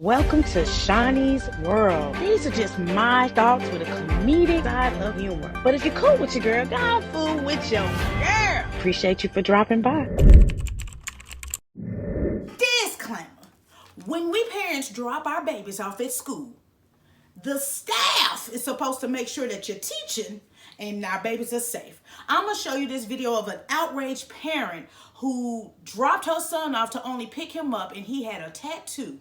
Welcome to Shaunie's World. These are just my thoughts with a comedic side of humor. But if you're cool with your girl, go fool with your girl. Appreciate you for dropping by. Disclaimer. When we parents drop our babies off at school, the staff is supposed to make sure that you're teaching and our babies are safe. I'm going to show you this video of an outraged parent who dropped her son off to only pick him up, and he had a tattoo.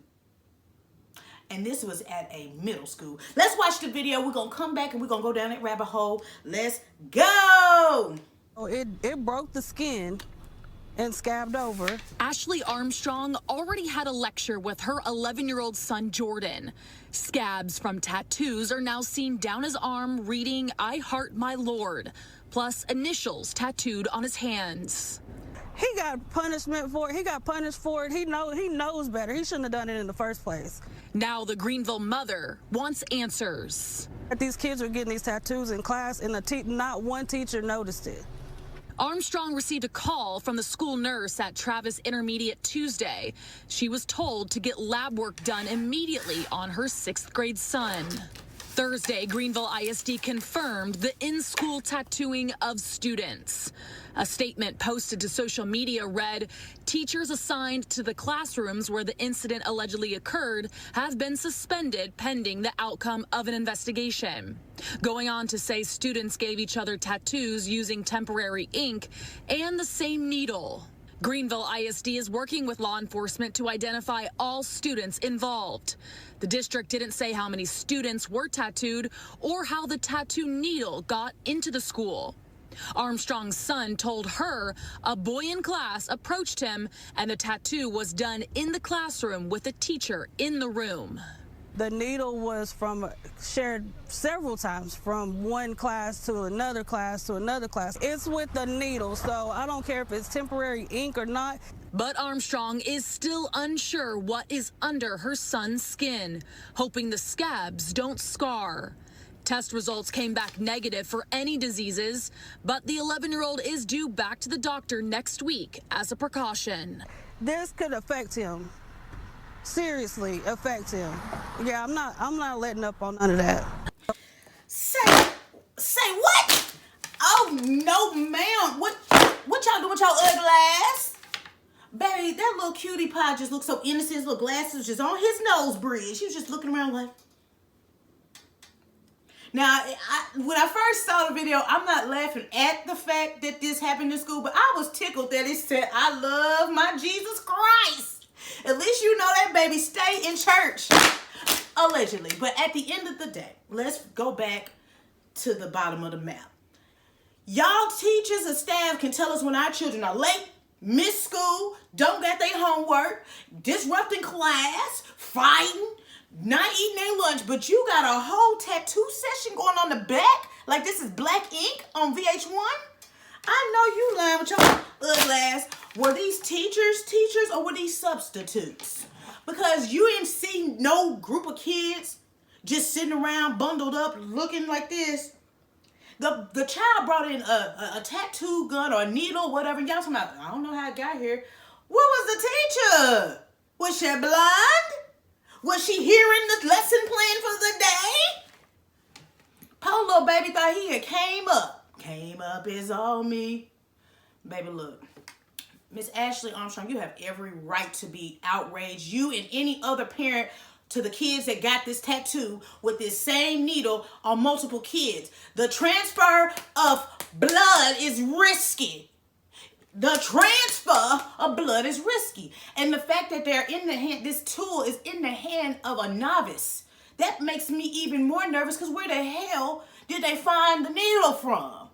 And this was at a middle school. Let's watch the video. We're going to come back and we're going to go down that rabbit hole. Let's go. It broke the skin and scabbed over. Ashley Armstrong already had a lecture with her 11-year-old son, Jordan. Scabs from tattoos are now seen down his arm reading, "I heart my Lord," plus initials tattooed on his hands. He got punishment for it. He got punished for it. He knows better. He shouldn't have done it in the first place. Now the Greenville mother wants answers. These kids are getting these tattoos in class, and not one teacher noticed it. Armstrong received a call from the school nurse at Travis Intermediate Tuesday. She was told to get lab work done immediately on her 6th grade son. Thursday, Greenville ISD confirmed the in-school tattooing of students. A statement posted to social media read, "Teachers assigned to the classrooms where the incident allegedly occurred have been suspended pending the outcome of an investigation." Going on to say students gave each other tattoos using temporary ink and the same needle. Greenville ISD is working with law enforcement to identify all students involved. The district didn't say how many students were tattooed or how the tattoo needle got into the school. Armstrong's son told her a boy in class approached him and the tattoo was done in the classroom with a teacher in the room. The needle was shared several times from one class to another class to another class. It's with the needle, so I don't care if it's temporary ink or not. But Armstrong is still unsure what is under her son's skin, hoping the scabs don't scar. Test results came back negative for any diseases, but the 11-year-old is due back to the doctor next week as a precaution. This could affect him. Seriously affect him. Yeah, I'm not letting up on none of that. Say what? Oh no, ma'am. What y'all doing with y'all ugly ass? Baby, that little cutie pie just looked so innocent. His little glasses just on his nose bridge. He was just looking around like. Now, when I first saw the video, I'm not laughing at the fact that this happened in school, but I was tickled that it said, "I love my Jesus Christ." At least you know that baby stay in church. Allegedly. But at the end of the day, let's go back to the bottom of the map. Y'all teachers and staff can tell us when our children are late, miss school, don't get their homework, disrupting class, fighting, not eating their lunch, but you got a whole tattoo session going on the back like this is black ink on VH1? I know you lying with your ugly ass. Were these teachers or were these substitutes? Because you didn't see no group of kids just sitting around bundled up looking like this. The child brought in a tattoo gun or a needle, whatever. Y'all talking about, I don't know how it got here. Where was the teacher? Was she blind? Was she hearing the lesson plan for the day? Poor little baby thought he had came up. Came up is all me. Baby, look. Miss Ashley Armstrong, you have every right to be outraged. You and any other parent to the kids that got this tattoo with this same needle on multiple kids. The transfer of blood is risky. The transfer of blood is risky. And the fact that they're in the hand, this tool is in the hand of a novice, that makes me even more nervous because where the hell did they find the needle from?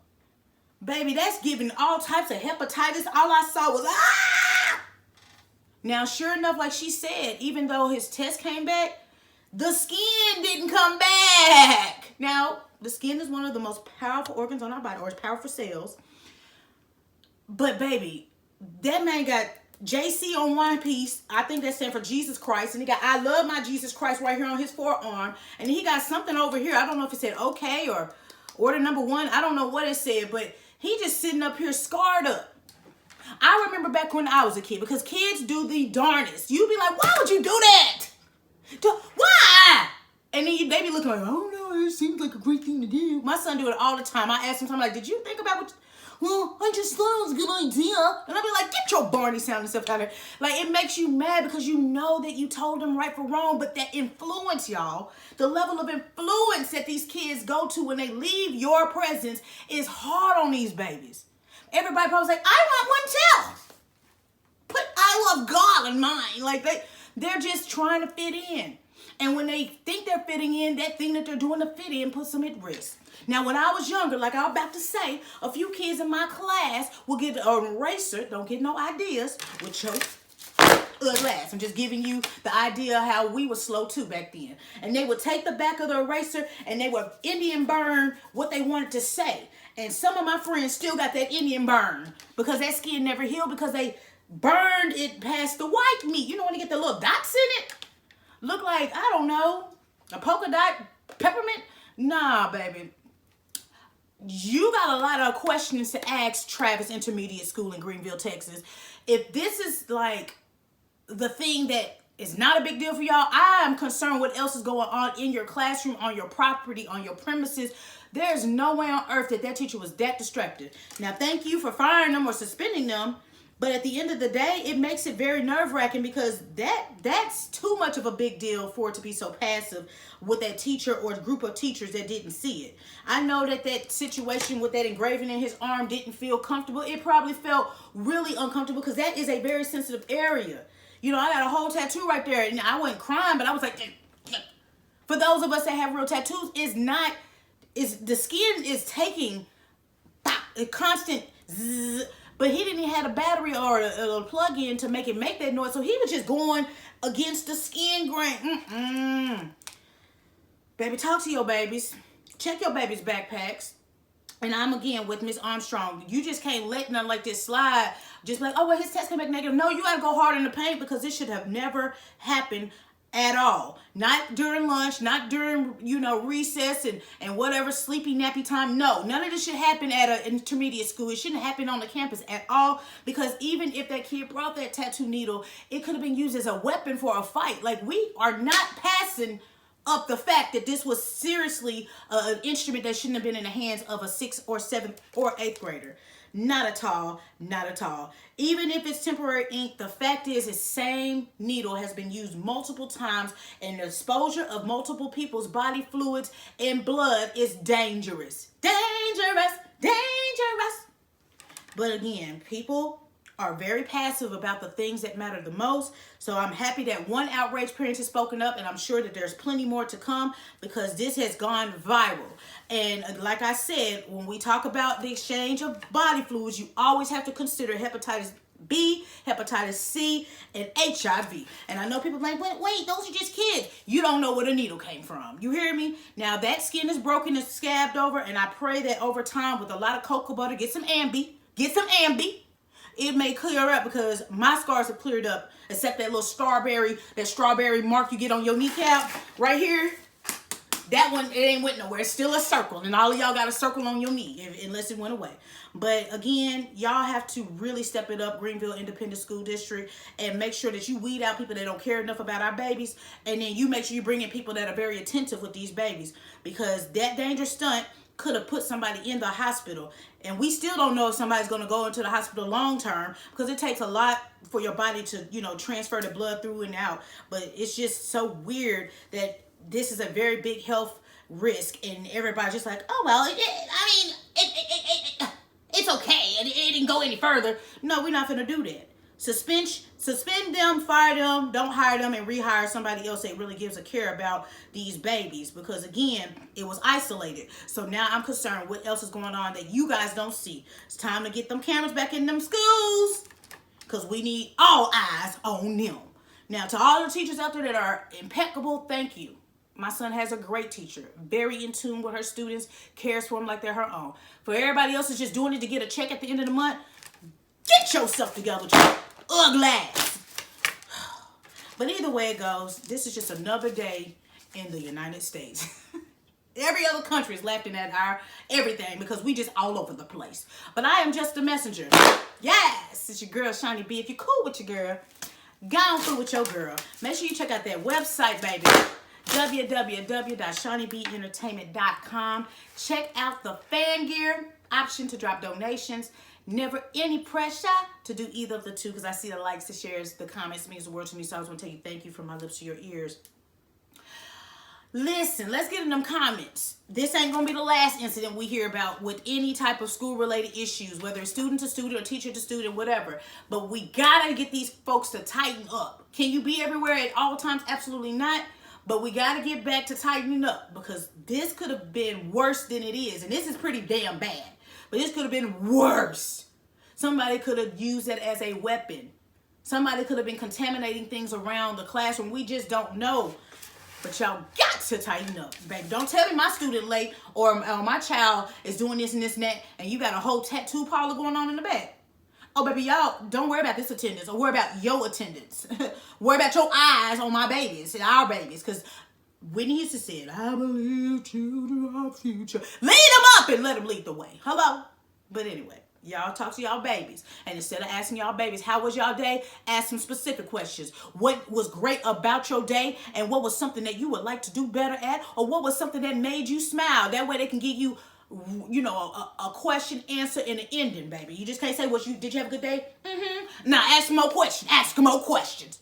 Baby, that's giving all types of hepatitis. All I saw was, ah! Now, sure enough, like she said, even though his test came back, the skin didn't come back. Now, the skin is one of the most powerful organs on our body, or it's powerful cells. But, baby, that man got JC on one piece. I think that stands for Jesus Christ. And he got, "I love my Jesus Christ" right here on his forearm. And he got something over here. I don't know if it said okay or order number 1. I don't know what it said, but he just sitting up here scarred up. I remember back when I was a kid, because kids do the darnest. You'd be like, why would you do that? they be looking like, I don't know, it seems like a great thing to do. My son do it all the time. I ask him, I'm like, did you think about what? Well, I just thought it was a good idea. And I'll be like, get your Barney sounding stuff out of there. Like, it makes you mad because you know that you told them right for wrong, but that influence, y'all, the level of influence that these kids go to when they leave your presence is hard on these babies. Everybody probably like, I want one too. Put I love God in mine. Like, they're just trying to fit in. And when they think they're fitting in, that thing that they're doing to fit in puts them at risk. Now, when I was younger, like I was about to say, a few kids in my class will get an eraser. Don't get no ideas with your ugly ass. I'm just giving you the idea of how we were slow too back then. And they would take the back of the eraser and they would Indian burn what they wanted to say. And some of my friends still got that Indian burn because that skin never healed because they burned it past the white meat. You know when you get the little dots in it? Look like, I don't know, a polka dot peppermint? Nah, baby. You got a lot of questions to ask Travis Intermediate School in Greenville, Texas. If this is like the thing that is not a big deal for y'all, I am concerned what else is going on in your classroom, on your property, on your premises. There's no way on earth that teacher was that distracted. Now, thank you for firing them or suspending them. But at the end of the day, it makes it very nerve-wracking because that's too much of a big deal for it to be so passive with that teacher or group of teachers that didn't see it. I know that situation with that engraving in his arm didn't feel comfortable. It probably felt really uncomfortable because that is a very sensitive area. You know, I got a whole tattoo right there, and I wasn't crying, but I was like, for those of us that have real tattoos, the skin is taking a constant zzz. But he didn't have a battery or a plug-in to make that noise. So he was just going against the skin grain. Baby, talk to your babies. Check your babies' backpacks. And I'm again with Miss Armstrong. You just can't let nothing like this slide. Just like, oh, well, his test came back negative. No, you got to go hard in the paint because this should have never happened at all. Not during lunch, not during, recess and whatever sleepy nappy time. No, none of this should happen at an intermediate school. It shouldn't happen on the campus at all because even if that kid brought that tattoo needle, it could have been used as a weapon for a fight. Like, we are not passing up the fact that this was seriously an instrument that shouldn't have been in the hands of a 6th or 7th or 8th grader. Not at all. Not at all. Even if it's temporary ink, the fact is the same needle has been used multiple times and the exposure of multiple people's body fluids and blood is dangerous. Dangerous. Dangerous. But again, people are very passive about the things that matter the most. So I'm happy that one outraged parent has spoken up, and I'm sure that there's plenty more to come because this has gone viral. And like I said, when we talk about the exchange of body fluids, you always have to consider hepatitis B, hepatitis C, and HIV. And I know people are like, wait, those are just kids. You don't know where the needle came from. You hear me? Now that skin is broken, it's scabbed over, and I pray that over time with a lot of cocoa butter, get some Ambi. It may clear up because my scars have cleared up, except that little strawberry mark you get on your kneecap right here. That one, it ain't went nowhere. It's still a circle, and all of y'all got a circle on your knee unless it went away. But again, y'all have to really step it up, Greenville Independent School District, and make sure that you weed out people that don't care enough about our babies, and then you make sure you bring in people that are very attentive with these babies because that dangerous stunt could have put somebody in the hospital. And we still don't know if somebody's going to go into the hospital long term because it takes a lot for your body to, transfer the blood through and out. But it's just so weird that this is a very big health risk and everybody's just like, oh, well, it's okay. It didn't go any further. No, we're not going to do that. Suspend them, fire them, don't hire them, and rehire somebody else that really gives a care about these babies because, again, it was isolated. So now I'm concerned what else is going on that you guys don't see. It's time to get them cameras back in them schools because we need all eyes on them. Now, to all the teachers out there that are impeccable, thank you. My son has a great teacher, very in tune with her students, cares for them like they're her own. For everybody else is just doing it to get a check at the end of the month, get yourself together, ugly ass. But either way it goes, this is just another day in the United States. Every other country is laughing at our everything because we just all over the place. But I am just a messenger. Yes, it's your girl, Shaunie B. If you're cool with your girl, go on through with your girl. Make sure you check out that website, baby. www.shauniebent.com. Check out the fan gear option to drop donations. Never any pressure to do either of the two, because I see the likes, the shares, the comments means the world to me. So I just want to tell you thank you from my lips to your ears. Listen, let's get in them comments. This ain't gonna be the last incident we hear about with any type of school-related issues, whether it's student to student or teacher to student, whatever. But we gotta get these folks to tighten up. Can you be everywhere at all times? Absolutely not. But we gotta get back to tightening up, because this could have been worse than it is. And this is pretty damn bad. But this could have been worse. Somebody could have used it as a weapon. Somebody could have been contaminating things around the classroom. We just don't know. But y'all got to tighten up, baby. Don't tell me my student late or my child is doing this and this and that, and you got a whole tattoo parlor going on in the back. Oh, baby, y'all, don't worry about this attendance, or worry about your attendance. Worry about your eyes on my babies and our babies, because Whitney used to say, I believe children are future. Lead them up and let them lead the way. Hello? But anyway, y'all talk to y'all babies. And instead of asking y'all babies, how was y'all day? Ask some specific questions. What was great about your day? And what was something that you would like to do better at? Or what was something that made you smile? That way they can give you, you know, a question, answer, and an ending, baby. You just can't say, did you have a good day? Mm-hmm. Now ask more questions. Ask more questions.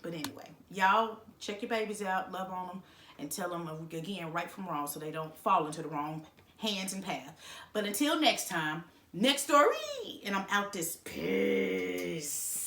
But anyway, y'all check your babies out, love on them, and tell them, again, right from wrong, so they don't fall into the wrong hands and path. But until next time, next story, and I'm out this piece.